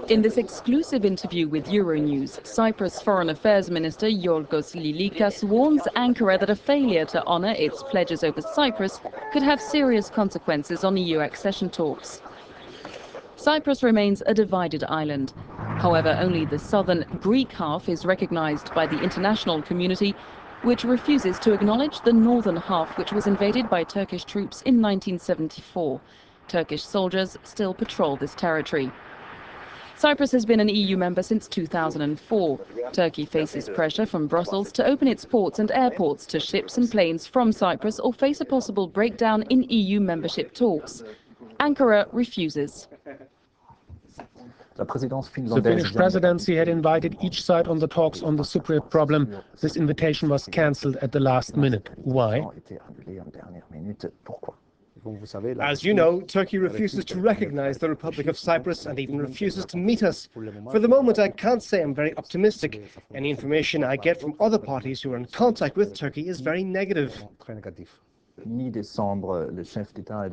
In this exclusive interview with EuroNews, Cyprus Foreign Affairs Minister Yiorgos Lillikas warns Ankara that a failure to honour its pledges over Cyprus could have serious consequences on EU accession talks. Cyprus remains a divided island. However, only the southern Greek half is recognised by the international community, which refuses to acknowledge the northern half, which was invaded by Turkish troops in 1974. Turkish soldiers still patrol this territory. Cyprus has been an EU member since 2004. Turkey faces pressure from Brussels to open its ports and airports to ships and planes from Cyprus or face a possible breakdown in EU membership talks. Ankara refuses. The Finnish presidency had invited each side on the talks on the Cypriot problem. This invitation was cancelled at the last minute. Why? As you know, Turkey refuses to recognize the Republic of Cyprus and even refuses to meet us. For the moment, I can't say I'm very optimistic. Any information I get from other parties who are in contact with Turkey is very negative.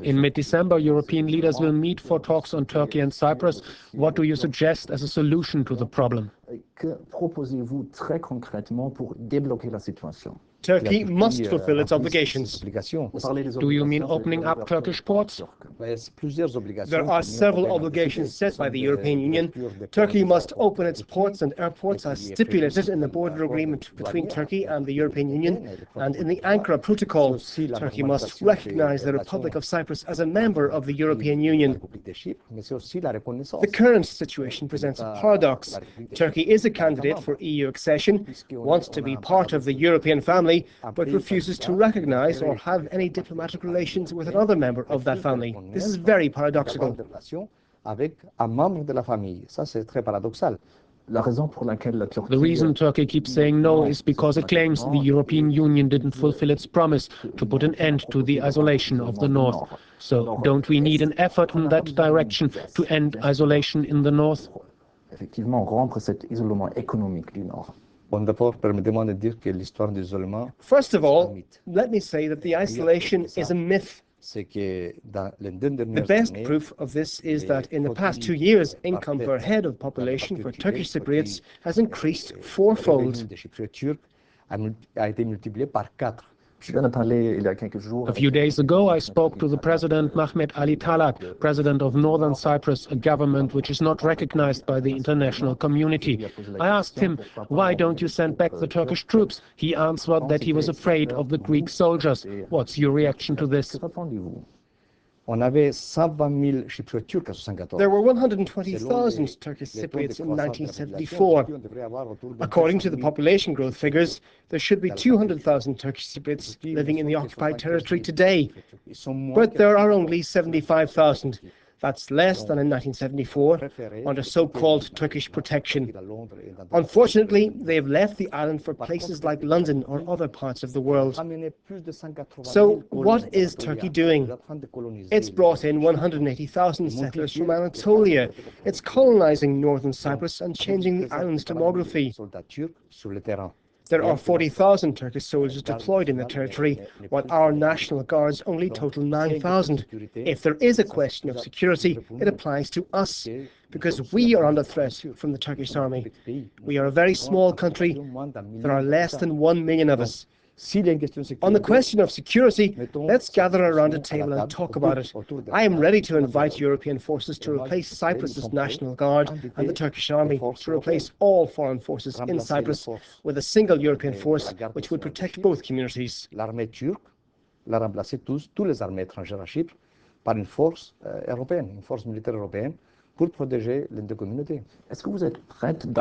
In mid-December, European leaders will meet for talks on Turkey and Cyprus. What do you suggest as a solution to the problem? Turkey must fulfill its obligations. Do you mean opening up Turkish ports? There are several obligations set by the European Union. Turkey must open its ports and airports as stipulated in the border agreement between Turkey and the European Union and in the Ankara Protocol. Turkey must recognize the Republic of Cyprus as a member of the European Union. The current situation presents a paradox. Turkey is a candidate for EU accession, wants to be part of the European family, but refuses to recognize or have any diplomatic relations with another member of that family. This is very paradoxical. The reason Turkey keeps saying no is because it claims the European Union didn't fulfill its promise to put an end to the isolation of the North. So don't we need an effort in that direction to end isolation in the North? First of all, let me say that the isolation is a myth. The best proof of this is that in the past 2 years, income per head of population for Turkish Cypriots has increased fourfold. A few days ago, I spoke to the President Mehmet Ali Talat, President of Northern Cyprus, a government which is not recognized by the international community. I asked him, why don't you send back the Turkish troops? He answered that he was afraid of the Greek soldiers. What's your reaction to this? There were 120,000 Turkish Cypriots in 1974. According to the population growth figures, there should be 200,000 Turkish Cypriots living in the occupied territory today. But there are only 75,000. That's less than in 1974, under so-called Turkish protection. Unfortunately, they have left the island for places like London or other parts of the world. So what is Turkey doing? It's brought in 180,000 settlers from Anatolia. It's colonizing northern Cyprus and changing the island's demography. There are 40,000 Turkish soldiers deployed in the territory, while our National Guards only total 9,000. If there is a question of security, it applies to us, because we are under threat from the Turkish army. We are a very small country. There are less than 1 million of us. On the question of security, let's gather around a table and talk about it. I am ready to invite European forces to replace Cyprus's National Guard and the Turkish army, to replace all foreign forces in Cyprus with a single European force which would protect both communities. Are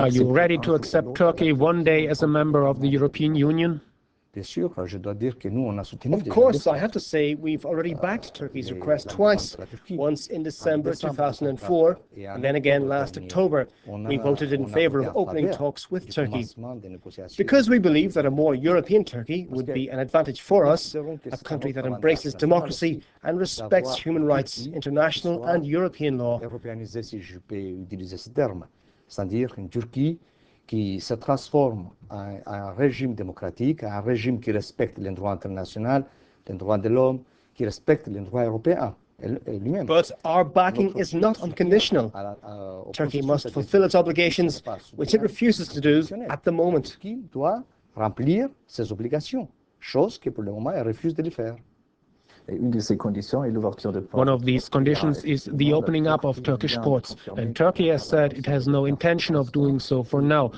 you ready to accept Turkey one day as a member of the European Union? Of course, I have to say we've already backed Turkey's request twice, once in December 2004, and then again last October. We voted in favor of opening talks with Turkey. Because we believe that a more European Turkey would be an advantage for us, a country that embraces democracy and respects human rights, international and European law. qui se transforme en un régime démocratique, un régime qui respecte les droits internationaux, les droits de l'homme, qui respecte les droits européens lui-même. But our backing is not unconditional. Turkey must fulfill its obligations, which it refuses to do at the moment. Turquie doit remplir ses obligations, chose que pour le moment elle refuse de le faire. One of these conditions is the opening up of Turkish ports, and Turkey has said it has no intention of doing so for now.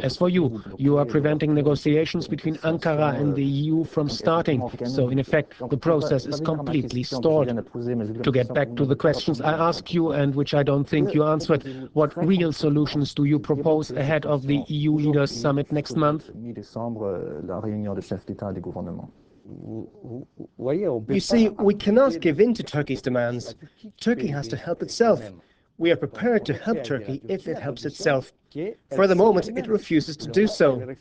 As for you, you are preventing negotiations between Ankara and the EU from starting, so in effect the process is completely stalled. To get back to the questions I asked you and which I don't think you answered, what real solutions do you propose ahead of the EU leaders summit next month? You see, we cannot give in to Turkey's demands. Turkey has to help itself. We are prepared to help Turkey if it helps itself. For the moment, it refuses to do so.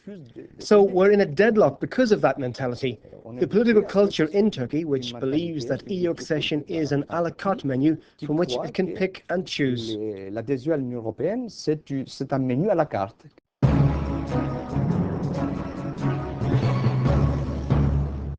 So we're in a deadlock because of that mentality. The political culture in Turkey, which believes that EU accession is an à la carte menu from which it can pick and choose. L'adhésion à l'Union européenne, c'est un menu à la carte